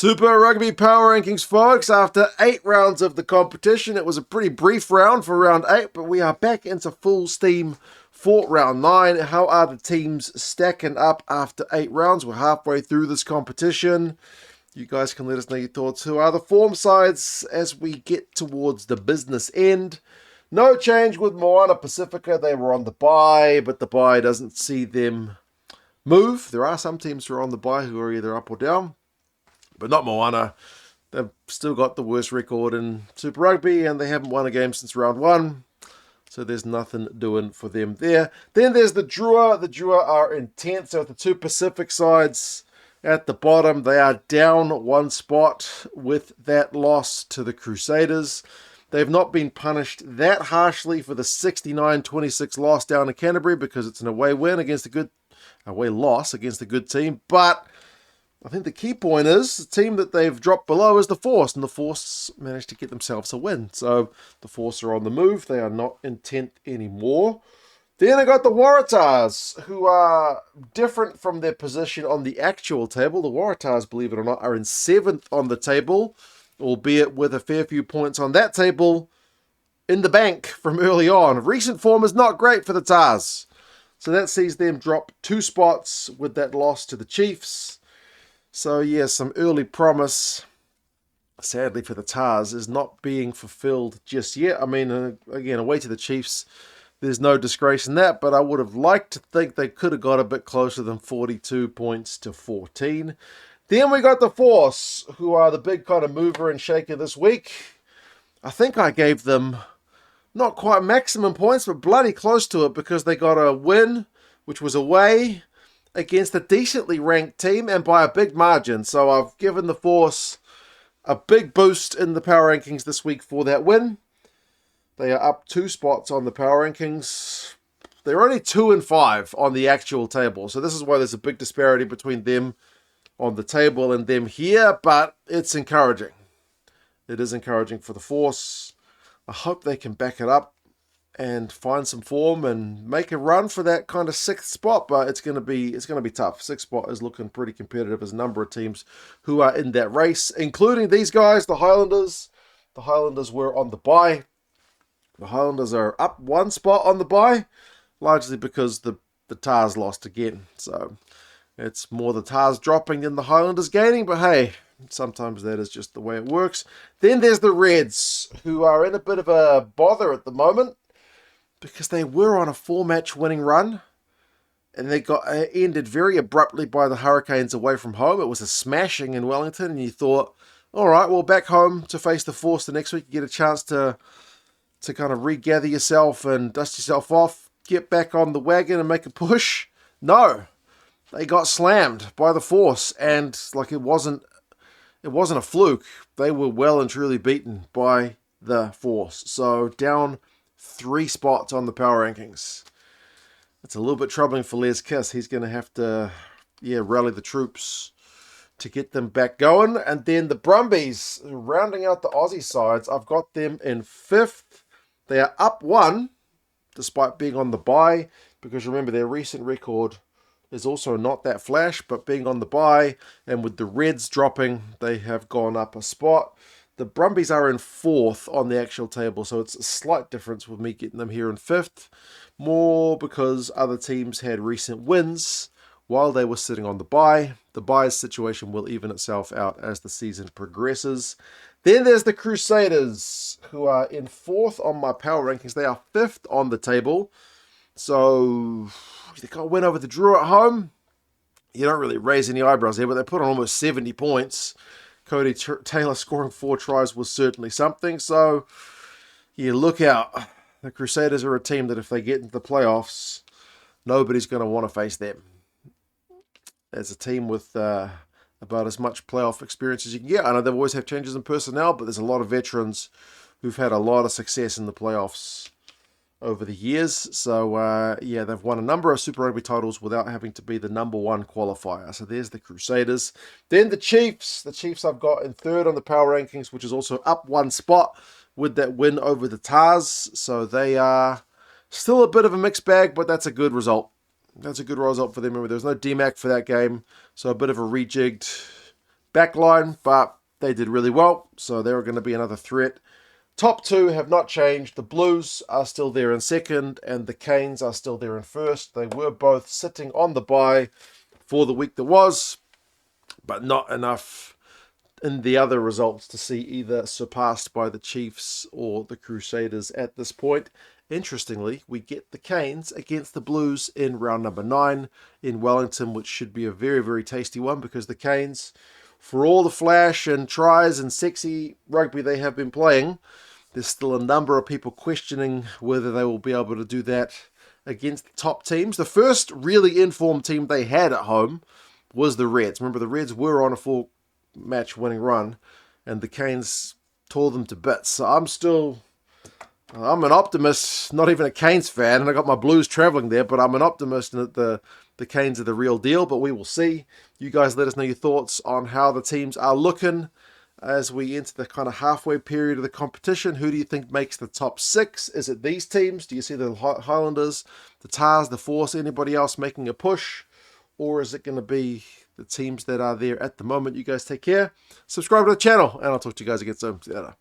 Super Rugby Power Rankings, folks. After 8 rounds of the competition, it was a pretty brief round for round 8, but we are back into full steam for round 9. How are the teams stacking up after 8 rounds? We're halfway through this competition. You guys can let us know your thoughts. Who are the form sides as we get towards the business end? No change with Moana Pacifica. They were on the bye, but the bye doesn't see them move. There are some teams who are on the bye who are either up or down, but not Moana. They've still got the worst record in Super Rugby, and they haven't won a game since round 1. So there's nothing doing for them there. Then there's the Drua. The Drua are in 10th. So the two Pacific sides at the bottom, they are down 1 spot with that loss to the Crusaders. They've not been punished that harshly for the 69-26 loss down in Canterbury because it's an away win against away loss against a good team. But I think the key point is the team that they've dropped below is the Force, and the Force managed to get themselves a win. So the Force are on the move. They are not in 10th anymore. Then I got the Waratahs, who are different from their position on the actual table. The Waratahs, believe it or not, are in 7th on the table, albeit with a fair few points on that table in the bank from early on. Recent form is not great for the Tars. So that sees them drop 2 spots with that loss to the Chiefs. So yeah, some early promise, sadly for the Tars, is not being fulfilled just yet. I mean, again, away to the Chiefs, there's no disgrace in that, but I would have liked to think they could have got a bit closer than 42 points to 14. Then we got the Force, who are the big kind of mover and shaker this week. I think I gave them not quite maximum points, but bloody close to it, because they got a win, which was away against a decently ranked team and by a big margin. So I've given the Force a big boost in the power rankings this week for that win. They are up 2 spots on the power rankings. They're only 2 and 5 on the actual table. So this is why there's a big disparity between them on the table and them here, but it's encouraging. It is encouraging for the Force. I hope they can back it up and find some form and make a run for that kind of 6th spot, but it's going to be tough. 6th spot is looking pretty competitive. There's a number of teams who are in that race, including these guys, the Highlanders. The Highlanders were on the bye. The Highlanders are up 1 spot on the bye, largely because the Tars lost again. So it's more the Tars dropping than the Highlanders gaining, but hey, sometimes that is just the way it works. Then there's the Reds, who are in a bit of a bother at the moment, because they were on a 4-match winning run, and they got ended very abruptly by the Hurricanes away from home. It was a smashing in Wellington, and you thought, all right, well, back home to face the Force the next week, you get a chance to kind of regather yourself and dust yourself off, get back on the wagon and make a push. No, they got slammed by the Force, and like it wasn't a fluke. They were well and truly beaten by the Force. So down 3 spots on the power rankings. It's a little bit troubling for Les Kiss. He's going to have to, rally the troops to get them back going. And then the Brumbies, rounding out the Aussie sides, I've got them in 5th. They are up 1, despite being on the bye, because remember, their recent record is also not that flash, but being on the bye, and with the Reds dropping, they have gone up a spot. The Brumbies are in 4th on the actual table, so it's a slight difference with me getting them here in 5th. More because other teams had recent wins while they were sitting on the bye. The bye situation will even itself out as the season progresses. Then there's the Crusaders, who are in 4th on my power rankings. They are 5th on the table. So they got a win over the Drua at home. You don't really raise any eyebrows there, but they put on almost 70 points. Cody Taylor scoring 4 tries was certainly something. So, look out. The Crusaders are a team that if they get into the playoffs, nobody's going to want to face them. As a team with about as much playoff experience as you can get. I know they've always had changes in personnel, but there's a lot of veterans who've had a lot of success in the playoffs over the years. So, they've won a number of Super Rugby titles without having to be the number 1 qualifier. So there's the Crusaders. Then the Chiefs. The Chiefs I've got in 3rd on the power rankings, which is also up 1 spot with that win over the Tars. So they are still a bit of a mixed bag, but that's a good result. That's a good result for them. Remember, there was no DMAC for that game, so a bit of a rejigged back line, but they did really well, so they're going to be another threat. Top two have not changed. The Blues are still there in second, and the Canes are still there in first. They were both sitting on the bye for the week that was, but not enough in the other results to see either surpassed by the Chiefs or the Crusaders at this point. Interestingly, we get the Canes against the Blues in round number 9 in Wellington, which should be a very, very tasty one, because the Canes, for all the flash and tries and sexy rugby they have been playing, there's still a number of people questioning whether they will be able to do that against the top teams. The first really informed team they had at home was the Reds. Remember, the Reds were on a 4-match winning run, and the Canes tore them to bits. So I'm an optimist, not even a Canes fan, and I got my Blues travelling there, but I'm an optimist that the Canes are the real deal, but we will see. You guys let us know your thoughts on how the teams are looking as we enter the kind of halfway period of the competition. Who do you think makes the top 6? Is it these teams? Do you see the Highlanders, the Tars, the Force, anybody else making a push? Or is it going to be the teams that are there at the moment? You guys take care. Subscribe to the channel, and I'll talk to you guys again soon. See you later.